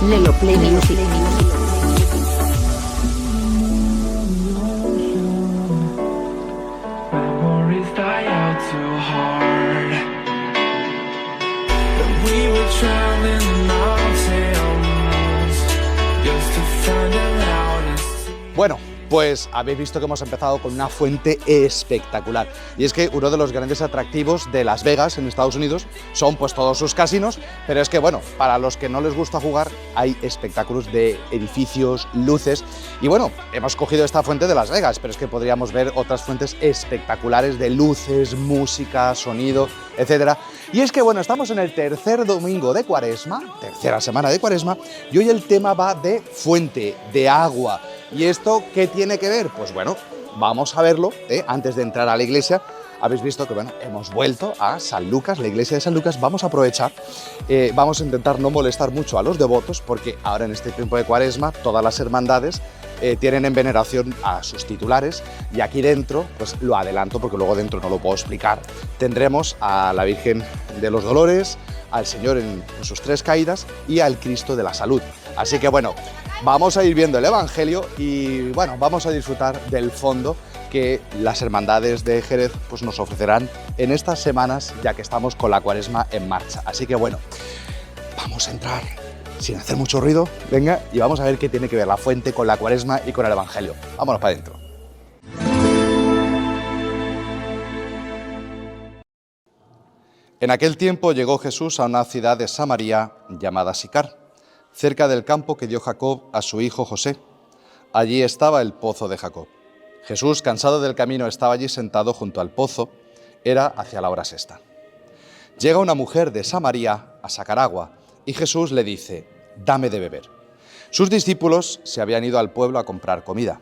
Lelo Play Music. Memories die out too hard. But we were traveling ourselves just to find out how to see. Bueno, pues habéis visto que hemos empezado con una fuente espectacular. Y es que uno de los grandes atractivos de Las Vegas, en Estados Unidos, son pues todos sus casinos, pero es que bueno, para los que no les gusta jugar, hay espectáculos de edificios, luces, y bueno, hemos cogido esta fuente de Las Vegas, pero es que podríamos ver otras fuentes espectaculares de luces, música, sonido, etcétera. Y es que bueno, estamos en el tercer domingo de Cuaresma, tercera semana de Cuaresma, y hoy el tema va de fuente, de agua. ¿Y esto qué tiene que ver? Pues bueno, vamos a verlo, antes de entrar a la iglesia. Habéis visto que bueno, hemos vuelto a San Lucas, la iglesia de San Lucas. Vamos a aprovechar, vamos a intentar no molestar mucho a los devotos, porque ahora en este tiempo de Cuaresma todas las hermandades tienen en veneración a sus titulares, y aquí dentro, pues lo adelanto porque luego dentro no lo puedo explicar, tendremos a la Virgen de los Dolores, al Señor en sus tres caídas y al Cristo de la Salud. Así que bueno, vamos a ir viendo el Evangelio y bueno, vamos a disfrutar del fondo que las hermandades de Jerez pues nos ofrecerán en estas semanas, ya que estamos con la Cuaresma en marcha. Así que bueno, vamos a entrar sin hacer mucho ruido, venga, y vamos a ver qué tiene que ver la fuente con la Cuaresma y con el Evangelio. Vámonos para adentro. En aquel tiempo llegó Jesús a una ciudad de Samaria llamada Sicar, cerca del campo que dio Jacob a su hijo José. Allí estaba el pozo de Jacob. Jesús, cansado del camino, estaba allí sentado junto al pozo. Era hacia la hora sexta. Llega una mujer de Samaria a sacar agua y Jesús le dice: «Dame de beber». Sus discípulos se habían ido al pueblo a comprar comida.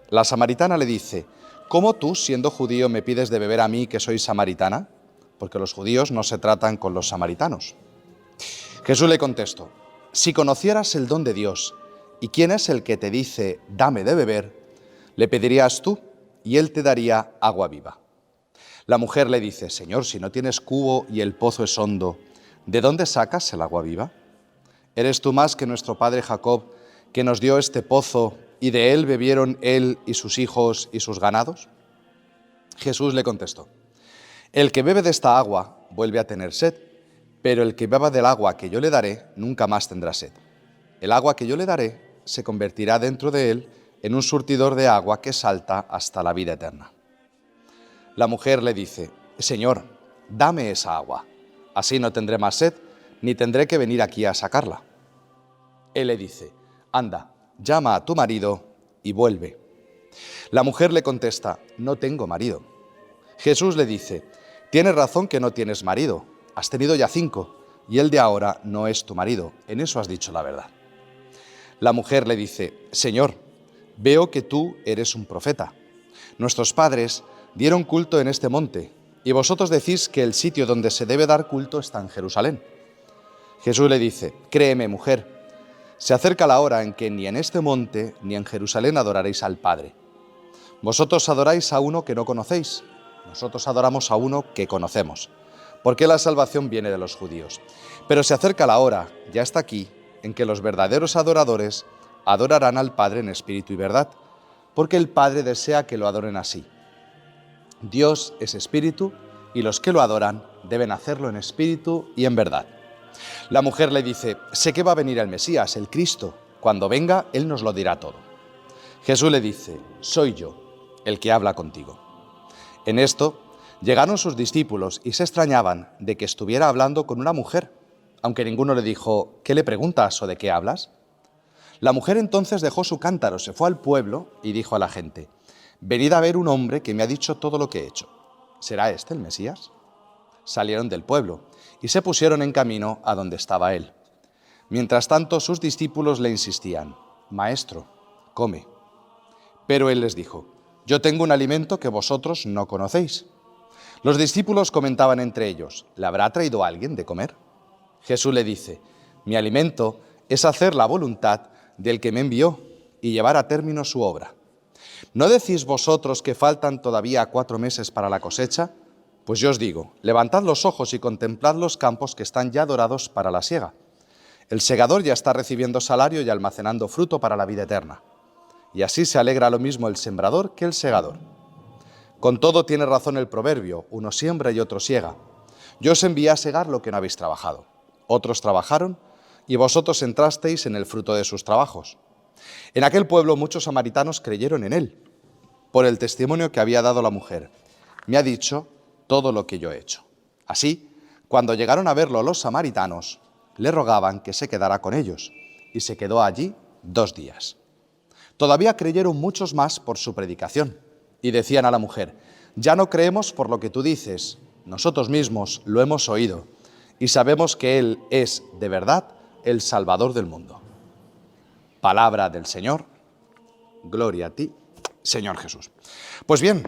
La samaritana le dice: «¿Cómo tú, siendo judío, me pides de beber a mí, que soy samaritana? Porque los judíos no se tratan con los samaritanos». Jesús le contestó: «Si conocieras el don de Dios y quién es el que te dice, dame de beber, le pedirías tú y él te daría agua viva». La mujer le dice: «Señor, si no tienes cubo y el pozo es hondo, ¿de dónde sacas el agua viva? ¿Eres tú más que nuestro padre Jacob, que nos dio este pozo y de él bebieron él y sus hijos y sus ganados?» Jesús le contestó: «El que bebe de esta agua vuelve a tener sed, pero el que beba del agua que yo le daré nunca más tendrá sed. El agua que yo le daré se convertirá dentro de él en un surtidor de agua que salta hasta la vida eterna». La mujer le dice: «Señor, dame esa agua, así no tendré más sed, ni tendré que venir aquí a sacarla». Él le dice: «Anda, llama a tu marido y vuelve». La mujer le contesta: «No tengo marido». Jesús le dice: «Tienes razón que no tienes marido, has tenido ya 5, y el de ahora no es tu marido, en eso has dicho la verdad». La mujer le dice: «Señor, veo que tú eres un profeta. Nuestros padres dieron culto en este monte, y vosotros decís que el sitio donde se debe dar culto está en Jerusalén». Jesús le dice: «Créeme, mujer, se acerca la hora en que ni en este monte ni en Jerusalén adoraréis al Padre. Vosotros adoráis a uno que no conocéis, nosotros adoramos a uno que conocemos, porque la salvación viene de los judíos. Pero se acerca la hora, ya está aquí, en que los verdaderos adoradores adorarán al Padre en espíritu y verdad, porque el Padre desea que lo adoren así. Dios es espíritu, y los que lo adoran deben hacerlo en espíritu y en verdad». La mujer le dice: «Sé que va a venir el Mesías, el Cristo. Cuando venga, Él nos lo dirá todo». Jesús le dice: «Soy yo, el que habla contigo». En esto llegaron sus discípulos y se extrañaban de que estuviera hablando con una mujer, aunque ninguno le dijo: «¿Qué le preguntas o de qué hablas?». La mujer entonces dejó su cántaro, se fue al pueblo y dijo a la gente: «Venid a ver un hombre que me ha dicho todo lo que he hecho. ¿Será este el Mesías?». Salieron del pueblo y se pusieron en camino a donde estaba él. Mientras tanto, sus discípulos le insistían: «Maestro, come». Pero él les dijo: «Yo tengo un alimento que vosotros no conocéis». Los discípulos comentaban entre ellos: «¿Le habrá traído alguien de comer?». Jesús le dice: «Mi alimento es hacer la voluntad del que me envió y llevar a término su obra. ¿No decís vosotros que faltan todavía 4 meses para la cosecha? Pues yo os digo, levantad los ojos y contemplad los campos que están ya dorados para la siega. El segador ya está recibiendo salario y almacenando fruto para la vida eterna. Y así se alegra lo mismo el sembrador que el segador. Con todo tiene razón el proverbio, uno siembra y otro siega. Yo os envié a segar lo que no habéis trabajado. Otros trabajaron y vosotros entrasteis en el fruto de sus trabajos. En aquel pueblo muchos samaritanos creyeron en él, por el testimonio que había dado la mujer. Me ha dicho todo lo que yo he hecho. Así, cuando llegaron a verlo los samaritanos, le rogaban que se quedara con ellos, y se quedó allí 2 días. Todavía creyeron muchos más por su predicación, y decían a la mujer: ya no creemos por lo que tú dices, nosotros mismos lo hemos oído, y sabemos que Él es, de verdad, el Salvador del mundo. Palabra del Señor, gloria a ti, Señor Jesús. Pues bien,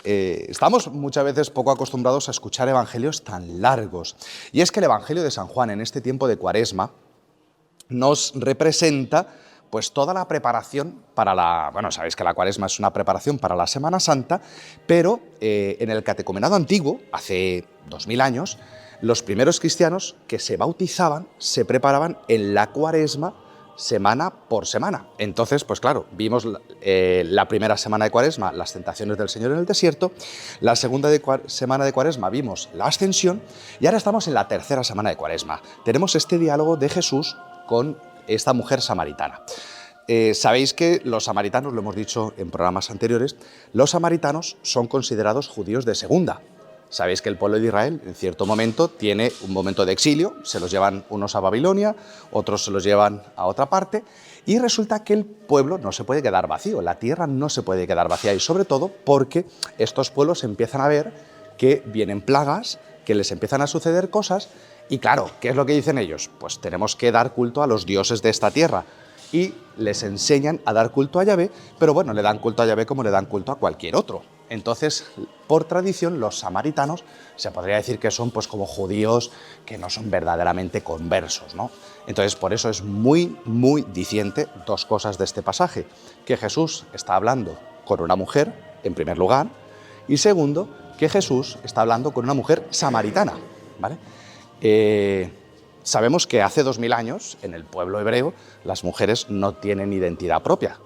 estamos muchas veces poco acostumbrados a escuchar evangelios tan largos. Y es que el Evangelio de San Juan en este tiempo de Cuaresma nos representa pues toda la preparación para sabéis que la Cuaresma es una preparación para la Semana Santa, pero en el catecumenado antiguo, hace 2000 años, los primeros cristianos que se bautizaban se preparaban en la Cuaresma semana por semana. Entonces, pues claro, vimos la primera semana de Cuaresma, las tentaciones del Señor en el desierto, la segunda semana de Cuaresma vimos la ascensión, y ahora estamos en la tercera semana de Cuaresma. Tenemos este diálogo de Jesús con esta mujer samaritana. Sabéis que los samaritanos, lo hemos dicho en programas anteriores, los samaritanos son considerados judíos de segunda. Sabéis que el pueblo de Israel en cierto momento tiene un momento de exilio, se los llevan unos a Babilonia, otros se los llevan a otra parte, y resulta que el pueblo no se puede quedar vacío, la tierra no se puede quedar vacía, y sobre todo porque estos pueblos empiezan a ver que vienen plagas, que les empiezan a suceder cosas, y claro, ¿qué es lo que dicen ellos? Pues tenemos que dar culto a los dioses de esta tierra, y les enseñan a dar culto a Yahvé, pero bueno, le dan culto a Yahvé como le dan culto a cualquier otro. Entonces, por tradición, los samaritanos se podría decir que son pues como judíos que no son verdaderamente conversos, ¿no? Entonces, por eso es muy, muy diciente 2 cosas de este pasaje: que Jesús está hablando con una mujer, en primer lugar, y segundo, que Jesús está hablando con una mujer samaritana, ¿vale? Sabemos que hace 2000 años, en el pueblo hebreo, las mujeres no tienen identidad propia.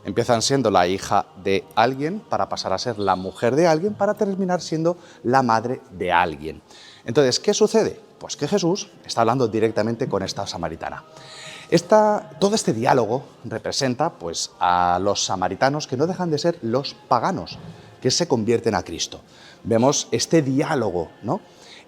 Empiezan siendo la hija de alguien para pasar a ser la mujer de alguien para terminar siendo la madre de alguien. Entonces, ¿qué sucede? Pues que Jesús está hablando directamente con esta samaritana. Todo este diálogo representa pues, a los samaritanos, que no dejan de ser los paganos que se convierten a Cristo. Vemos este diálogo, ¿no?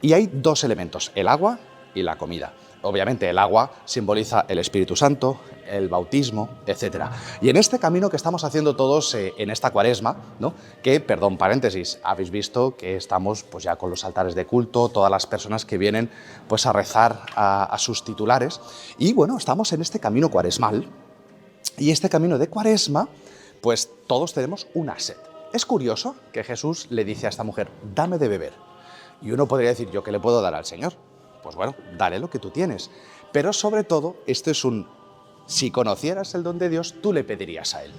Y hay 2 elementos, el agua y la comida. Obviamente el agua simboliza el Espíritu Santo, el bautismo, etc. Y en este camino que estamos haciendo todos en esta Cuaresma, ¿no? Que, perdón, paréntesis, habéis visto que estamos pues ya con los altares de culto, todas las personas que vienen pues a rezar a sus titulares, y bueno, estamos en este camino cuaresmal, y este camino de Cuaresma, pues todos tenemos una sed. Es curioso que Jesús le dice a esta mujer: dame de beber. Y uno podría decir: ¿yo qué le puedo dar al Señor? Pues bueno, dale lo que tú tienes. Pero sobre todo, esto es si conocieras el don de Dios, tú le pedirías a Él.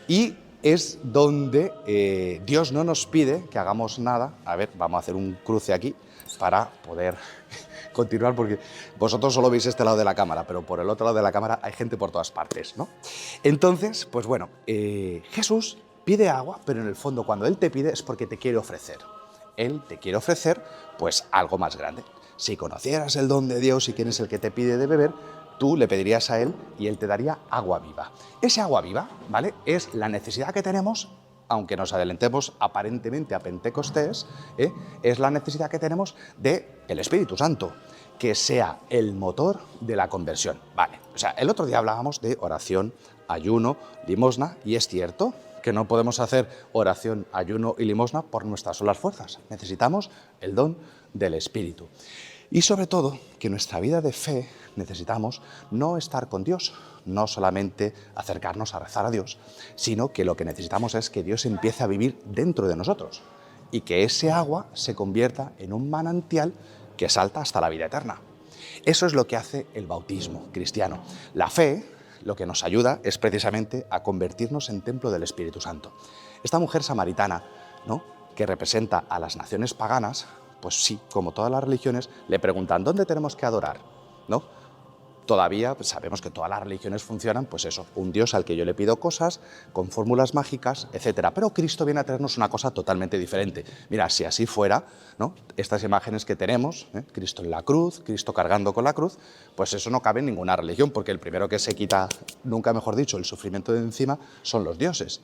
Y es donde Dios no nos pide que hagamos nada. A ver, vamos a hacer un cruce aquí para poder continuar, porque vosotros solo veis este lado de la cámara, pero por el otro lado de la cámara hay gente por todas partes, ¿no? Entonces, pues bueno, Jesús pide agua, pero en el fondo cuando Él te pide es porque te quiere ofrecer. Él te quiere ofrecer pues algo más grande. Si conocieras el don de Dios y quién es el que te pide de beber, tú le pedirías a Él y Él te daría agua viva. Ese agua viva, ¿vale?, es la necesidad que tenemos, aunque nos adelantemos aparentemente a Pentecostés, es la necesidad que tenemos del Espíritu Santo, que sea el motor de la conversión. Vale, o sea, el otro día hablábamos de oración, ayuno, limosna, y es cierto que no podemos hacer oración, ayuno y limosna por nuestras solas fuerzas. Necesitamos el don del Espíritu. Y sobre todo, que en nuestra vida de fe necesitamos no estar con Dios, no solamente acercarnos a rezar a Dios, sino que lo que necesitamos es que Dios empiece a vivir dentro de nosotros y que ese agua se convierta en un manantial que salta hasta la vida eterna. Eso es lo que hace el bautismo cristiano. La fe lo que nos ayuda es precisamente a convertirnos en templo del Espíritu Santo. Esta mujer samaritana, ¿no?, que representa a las naciones paganas, pues sí, como todas las religiones, le preguntan: ¿dónde tenemos que adorar?, ¿no? Todavía pues, sabemos que todas las religiones funcionan, pues eso, un Dios al que yo le pido cosas, con fórmulas mágicas, etcétera. Pero Cristo viene a traernos una cosa totalmente diferente. Mira, si así fuera, ¿no? Estas imágenes que tenemos, Cristo en la cruz, Cristo cargando con la cruz, pues eso no cabe en ninguna religión, porque el primero que se quita, nunca mejor dicho, el sufrimiento de encima son los dioses.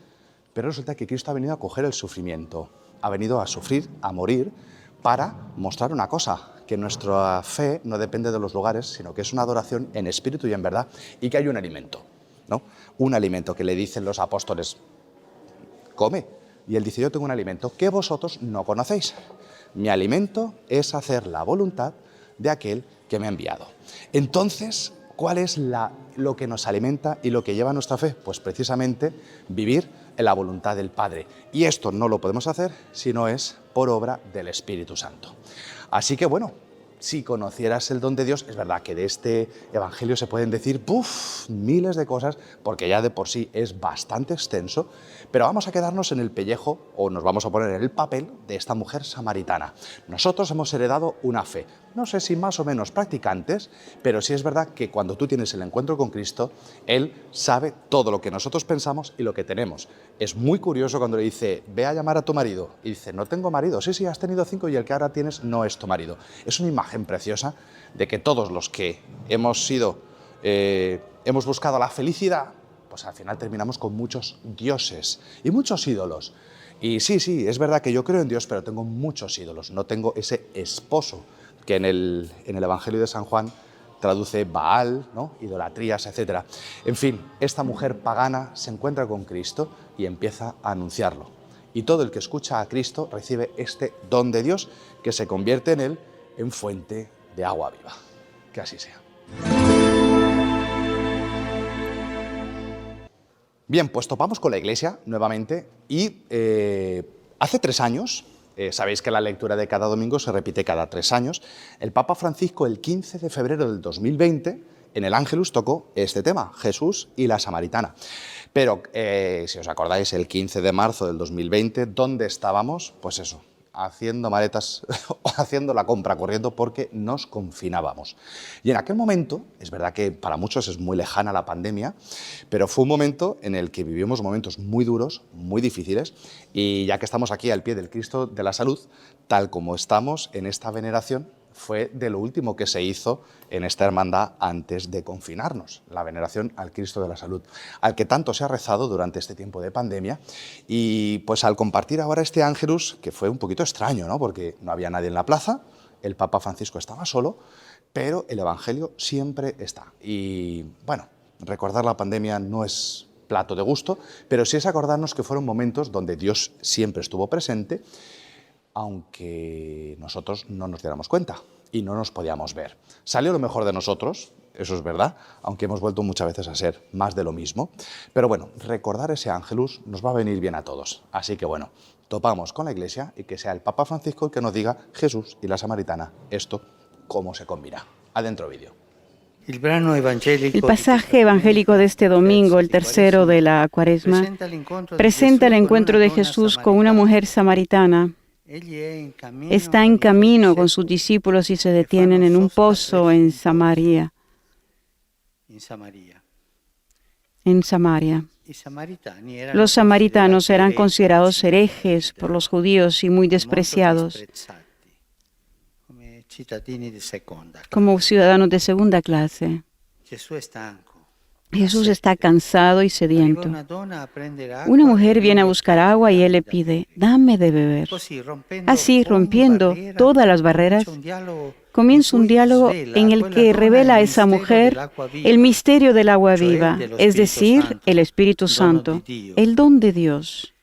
Pero resulta que Cristo ha venido a coger el sufrimiento, ha venido a sufrir, a morir, para mostrar una cosa, que nuestra fe no depende de los lugares, sino que es una adoración en espíritu y en verdad, y que hay un alimento, ¿no? Un alimento que le dicen los apóstoles, come. Y él dice, yo tengo un alimento que vosotros no conocéis. Mi alimento es hacer la voluntad de aquel que me ha enviado. Entonces, ¿cuál es lo que nos alimenta y lo que lleva a nuestra fe? Pues precisamente vivir en la voluntad del Padre. Y esto no lo podemos hacer si no es por obra del Espíritu Santo. Así que bueno, si conocieras el don de Dios, es verdad que de este evangelio se pueden decir miles de cosas, porque ya de por sí es bastante extenso, pero vamos a quedarnos en el pellejo, o nos vamos a poner en el papel de esta mujer samaritana. Nosotros hemos heredado una fe, no sé si más o menos practicantes, pero sí es verdad que cuando tú tienes el encuentro con Cristo, Él sabe todo lo que nosotros pensamos y lo que tenemos. Es muy curioso cuando le dice, ve a llamar a tu marido, y dice, no tengo marido. Sí, has tenido 5 y el que ahora tienes no es tu marido. Es una imagen preciosa de que todos los que hemos buscado la felicidad, pues al final terminamos con muchos dioses y muchos ídolos. Y sí, es verdad que yo creo en Dios, pero tengo muchos ídolos, no tengo ese esposo que en el Evangelio de San Juan traduce Baal, ¿no? Idolatrías, etc. En fin, esta mujer pagana se encuentra con Cristo y empieza a anunciarlo. Y todo el que escucha a Cristo recibe este don de Dios que se convierte en él en fuente de agua viva. Que así sea. Bien, pues topamos con la Iglesia nuevamente y hace 3 años, sabéis que la lectura de cada domingo se repite cada 3 años, el Papa Francisco el 15 de febrero del 2020 en el Ángelus tocó este tema, Jesús y la Samaritana. Pero, si os acordáis, el 15 de marzo del 2020, ¿dónde estábamos? Pues eso, haciendo maletas, haciendo la compra, corriendo porque nos confinábamos. Y en aquel momento, es verdad que para muchos es muy lejana la pandemia, pero fue un momento en el que vivimos momentos muy duros, muy difíciles, y ya que estamos aquí al pie del Cristo de la Salud, tal como estamos en esta veneración, fue de lo último que se hizo en esta hermandad antes de confinarnos, la veneración al Cristo de la Salud, al que tanto se ha rezado durante este tiempo de pandemia. Y pues al compartir ahora este Ángelus, que fue un poquito extraño, ¿no? Porque no había nadie en la plaza, el Papa Francisco estaba solo, pero el Evangelio siempre está. Y bueno, recordar la pandemia no es plato de gusto, pero sí es acordarnos que fueron momentos donde Dios siempre estuvo presente, aunque nosotros no nos diéramos cuenta y no nos podíamos ver. Salió lo mejor de nosotros, eso es verdad, aunque hemos vuelto muchas veces a ser más de lo mismo. Pero bueno, recordar ese Ángelus nos va a venir bien a todos. Así que bueno, topamos con la Iglesia y que sea el Papa Francisco el que nos diga Jesús y la Samaritana, esto cómo se combina. Adentro vídeo. El pasaje evangélico de este domingo, el tercero de la Cuaresma, presenta el encuentro de Jesús con una mujer samaritana. Está en camino con sus discípulos y se detienen en un pozo en Samaria. Los samaritanos eran considerados herejes por los judíos y muy despreciados, como ciudadanos de segunda clase. Jesús está cansado y sediento. Una mujer viene a buscar agua y él le pide, dame de beber. Así, rompiendo todas las barreras, comienza un diálogo en el que revela a esa mujer el misterio del agua viva, es decir, el Espíritu Santo, el don de Dios.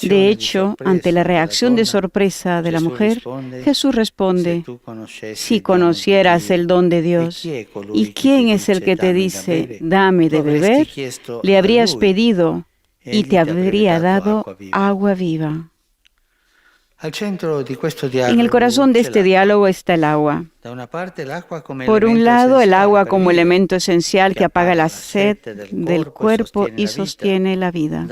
De hecho, ante la reacción de sorpresa de la mujer, Jesús responde, si conocieras el don de Dios, ¿y quién es el que te dice, dame de beber? Le habrías pedido y te habría dado agua viva. En el corazón de este diálogo está el agua. Por un lado, el agua como elemento esencial que apaga la sed del cuerpo y sostiene la vida.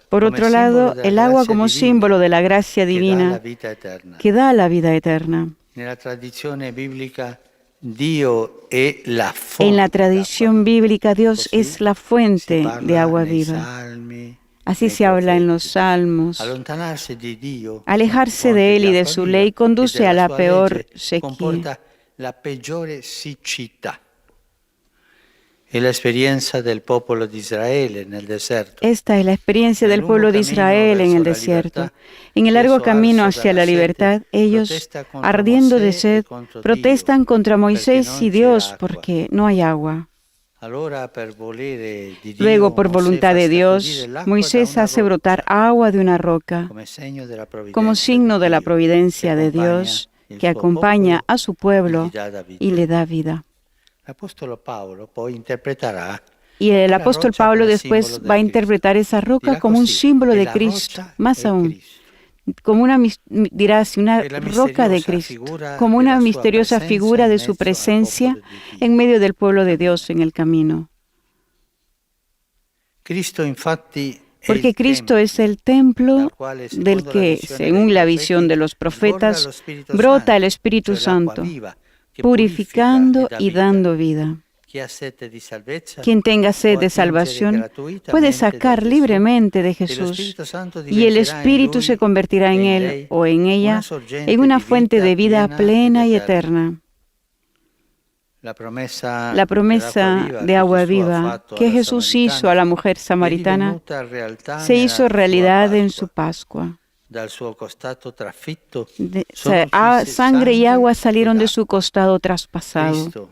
Por otro lado, el agua como símbolo de la gracia divina que da la vida eterna. En la tradición bíblica, Dios es la fuente de agua viva. Así se habla en los Salmos. Alejarse de Él y de su ley conduce a la peor sequía. Esta es la experiencia del pueblo de Israel en el desierto. En el largo camino hacia la libertad, ellos, ardiendo de sed, protestan contra Moisés y Dios porque no hay agua. Luego, por voluntad de Dios, Moisés hace brotar agua de una roca como signo de la providencia de Dios que acompaña a su pueblo y le da vida. Y el apóstol Pablo después va a interpretar esa roca como un símbolo de Cristo, más aún, como una roca de Cristo, como una misteriosa figura de su presencia en medio del pueblo de Dios en el camino. Porque Cristo es el templo del que, según la visión de los profetas, brota el Espíritu Santo, purificando y dando vida. Quien tenga sed de salvación puede sacar libremente de Jesús y el Espíritu se convertirá en él o en ella en una fuente de vida plena y eterna. La promesa de agua viva que Jesús hizo a la mujer samaritana se hizo realidad en su Pascua. Sangre y agua salieron de su costado traspasado.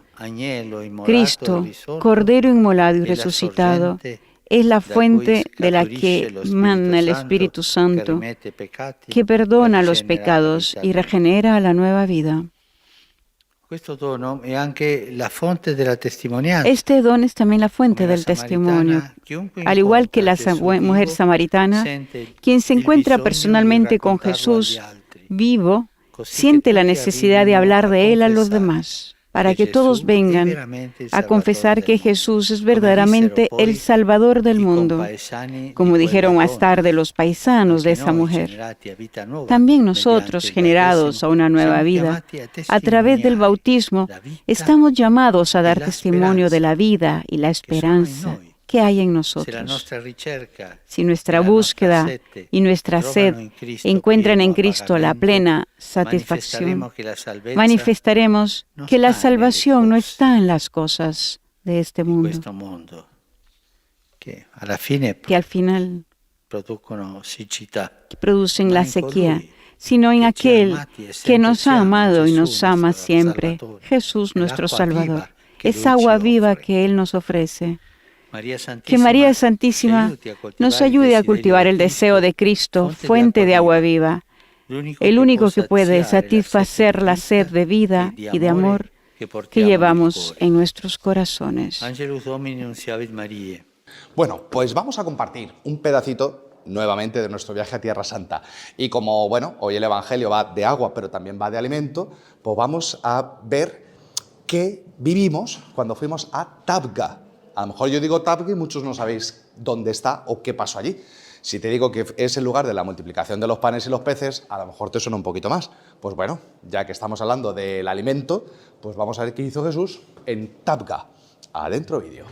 Cristo, Cordero inmolado y resucitado, es la fuente de la que mana el Espíritu Santo, que perdona los pecados y regenera la nueva vida. Este don es también la fuente del testimonio. Al igual que la mujer samaritana, quien se encuentra personalmente con Jesús vivo, siente la necesidad de hablar de Él a los demás, para que todos vengan a confesar que Jesús es verdaderamente el Salvador del mundo, como dijeron más tarde los paisanos de esa mujer. También nosotros, generados a una nueva vida, a través del bautismo, estamos llamados a dar testimonio de la vida y la esperanza que hay en nosotros. Si nuestra búsqueda y nuestra sed encuentran en Cristo la plena satisfacción, manifestaremos que la salvación no está en las cosas de este mundo, que al final producen la sequía, sino en aquel que nos ha amado y nos ama siempre, Jesús nuestro Salvador. Es agua viva que Él nos ofrece. Que María Santísima nos ayude a cultivar el deseo de Cristo, fuente de agua viva, el único que puede satisfacer la sed de vida y de amor que llevamos en nuestros corazones. Bueno, pues vamos a compartir un pedacito nuevamente de nuestro viaje a Tierra Santa. Y como, bueno, hoy el Evangelio va de agua, pero también va de alimento, pues vamos a ver qué vivimos cuando fuimos a Tabga. A lo mejor yo digo Tabga y muchos no sabéis dónde está o qué pasó allí. Si te digo que es el lugar de la multiplicación de los panes y los peces, a lo mejor te suena un poquito más. Pues bueno, ya que estamos hablando del alimento, pues vamos a ver qué hizo Jesús en Tabga. Adentro vídeo.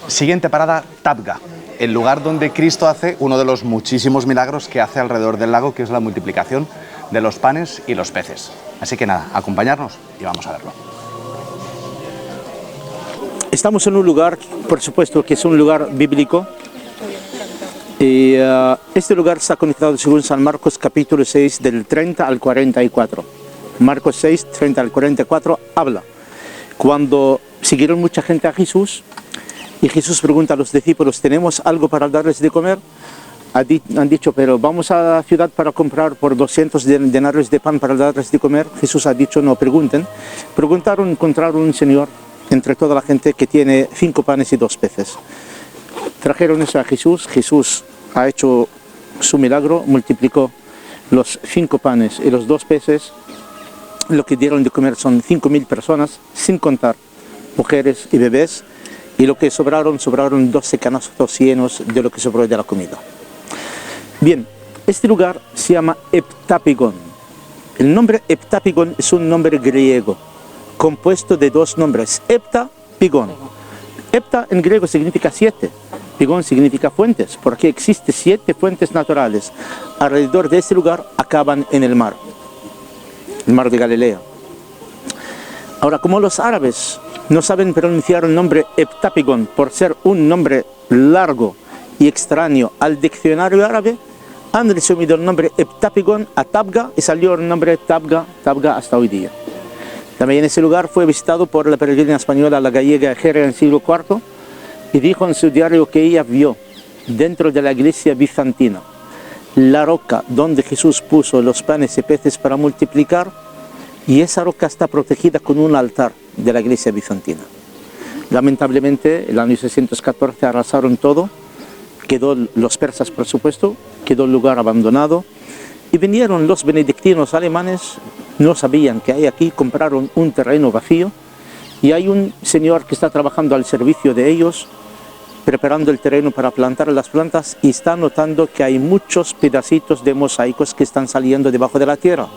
Siguiente parada, Tabga. El lugar donde Cristo hace uno de los muchísimos milagros que hace alrededor del lago, que es la multiplicación de los panes y los peces. Así que nada, acompañarnos y vamos a verlo. Estamos en un lugar, por supuesto, que es un lugar bíblico. Y este lugar está conectado según San Marcos capítulo 6 del 30 al 44. Marcos 6, 30 al 44 habla. Cuando siguieron mucha gente a Jesús, y Jesús pregunta a los discípulos, ¿tenemos algo para darles de comer? Han dicho, pero vamos a la ciudad para comprar por 200 denarios de pan para darles de comer. Jesús ha dicho, no pregunten. Preguntaron, encontraron un señor entre toda la gente que tiene 5 panes y 2 peces. Trajeron eso a Jesús. Jesús ha hecho su milagro, multiplicó los 5 panes y los 2 peces. Lo que dieron de comer son 5.000 personas, sin contar mujeres y bebés. Y lo que sobraron 12 canastos llenos de lo que sobró de la comida. Bien, este lugar se llama Heptápigon. El nombre Heptápigon es un nombre griego, compuesto de dos nombres, hepta, pigón. Hepta en griego significa 7, pigón significa fuentes, porque existen 7 fuentes naturales. Alrededor de este lugar acaban en el mar de Galilea. Ahora, como los árabes no saben pronunciar el nombre Heptápigon por ser un nombre largo y extraño al diccionario árabe, han resumido el nombre Heptápigon a Tabga y salió el nombre Tabga hasta hoy día. También ese lugar fue visitado por la peregrina española, la gallega Egeria, en el siglo IV, y dijo en su diario que ella vio dentro de la iglesia bizantina la roca donde Jesús puso los panes y peces para multiplicar, y esa roca está protegida con un altar de la iglesia bizantina. Lamentablemente, en el año 614 arrasaron todo, quedó los persas, por supuesto, quedó el lugar abandonado, y vinieron los benedictinos alemanes, no sabían que hay aquí, compraron un terreno vacío, y hay un señor que está trabajando al servicio de ellos, preparando el terreno para plantar las plantas, y está notando que hay muchos pedacitos de mosaicos que están saliendo debajo de la tierra.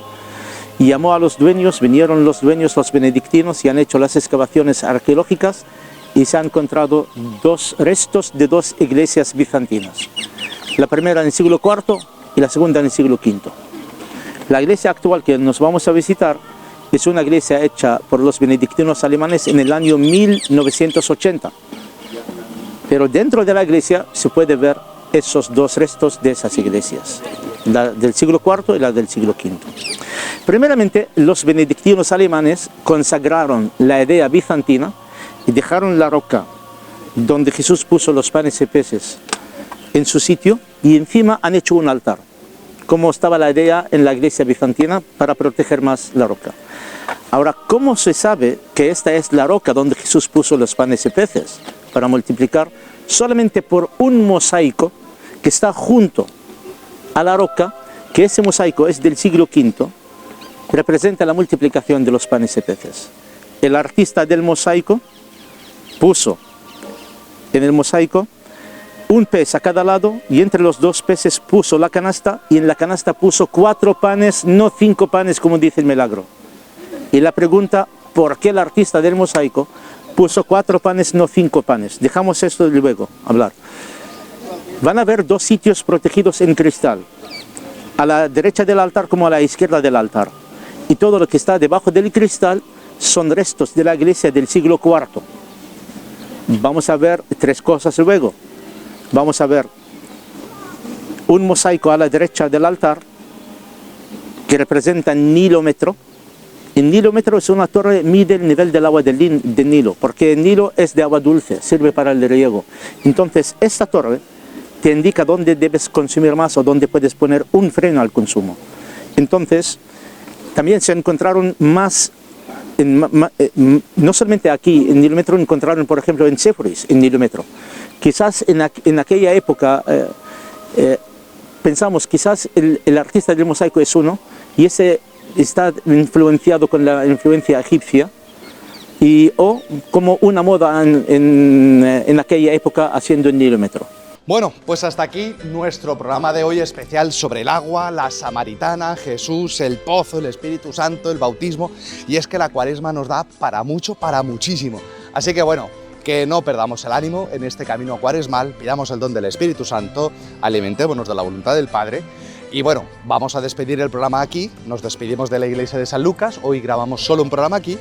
Y llamó a los dueños, vinieron los dueños, los benedictinos, y han hecho las excavaciones arqueológicas, y se han encontrado restos de 2 iglesias bizantinas. La primera en el siglo IV y la segunda en el siglo V. La iglesia actual que nos vamos a visitar es una iglesia hecha por los benedictinos alemanes en el año 1980. Pero dentro de la iglesia se puede ver esos 2 restos de esas iglesias, la del siglo IV y la del siglo V. Primeramente, los benedictinos alemanes consagraron la idea bizantina y dejaron la roca donde Jesús puso los panes y peces en su sitio, y encima han hecho un altar, como estaba la idea en la iglesia bizantina, para proteger más la roca. Ahora, ¿cómo se sabe que esta es la roca donde Jesús puso los panes y peces para multiplicar? Solamente por un mosaico que está junto a la roca, que ese mosaico es del siglo V, representa la multiplicación de los panes y peces. El artista del mosaico puso en el mosaico un pez a cada lado, y entre los 2 peces puso la canasta, y en la canasta puso 4 panes, no 5 panes como dice el milagro. Y la pregunta, ¿por qué el artista del mosaico puso 4 panes, no 5 panes? Dejamos esto luego hablar. Van a haber 2 sitios protegidos en cristal, a la derecha del altar como a la izquierda del altar. Y todo lo que está debajo del cristal son restos de la iglesia del siglo IV. Vamos a ver 3 cosas luego. Vamos a ver un mosaico a la derecha del altar que representa el Nilómetro. El Nilómetro es una torre, mide el nivel del agua del Nilo, porque el Nilo es de agua dulce, sirve para el riego. Entonces, esta torre te indica dónde debes consumir más o dónde puedes poner un freno al consumo. Entonces, también se encontraron más, no solamente aquí en Nilómetro, encontraron por ejemplo en Séforis, en Nilómetro. Quizás en aquella época pensamos, quizás el artista del mosaico es uno, y ese está influenciado con la influencia egipcia, o como una moda en aquella época haciendo el Nilómetro. Bueno, pues hasta aquí nuestro programa de hoy especial sobre el agua, la samaritana, Jesús, el pozo, el Espíritu Santo, el bautismo. Y es que la Cuaresma nos da para mucho, para muchísimo. Así que bueno, que no perdamos el ánimo en este camino cuaresmal, pidamos el don del Espíritu Santo, alimentémonos de la voluntad del Padre. Y bueno, vamos a despedir el programa aquí, nos despedimos de la iglesia de San Lucas, hoy grabamos solo un programa aquí.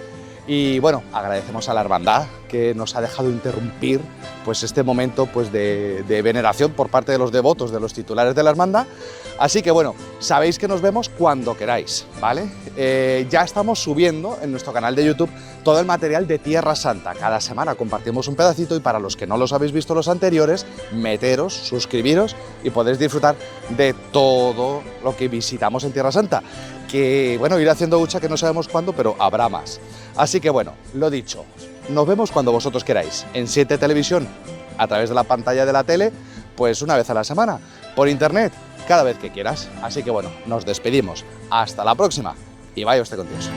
Y bueno, agradecemos a la hermandad que nos ha dejado interrumpir pues este momento pues de veneración por parte de los devotos, de los titulares de la hermandad. Así que bueno, sabéis que nos vemos cuando queráis, ¿vale? Ya estamos subiendo en nuestro canal de YouTube todo el material de Tierra Santa. Cada semana compartimos un pedacito, y para los que no los habéis visto los anteriores, meteros, suscribiros y podéis disfrutar de todo lo que visitamos en Tierra Santa. Que bueno, iré haciendo hucha, que no sabemos cuándo, pero habrá más. Así que bueno, lo dicho, nos vemos cuando vosotros queráis, en 7 Televisión, a través de la pantalla de la tele, pues una vez a la semana, por internet, cada vez que quieras. Así que bueno, nos despedimos, hasta la próxima, y vaya usted con Dios.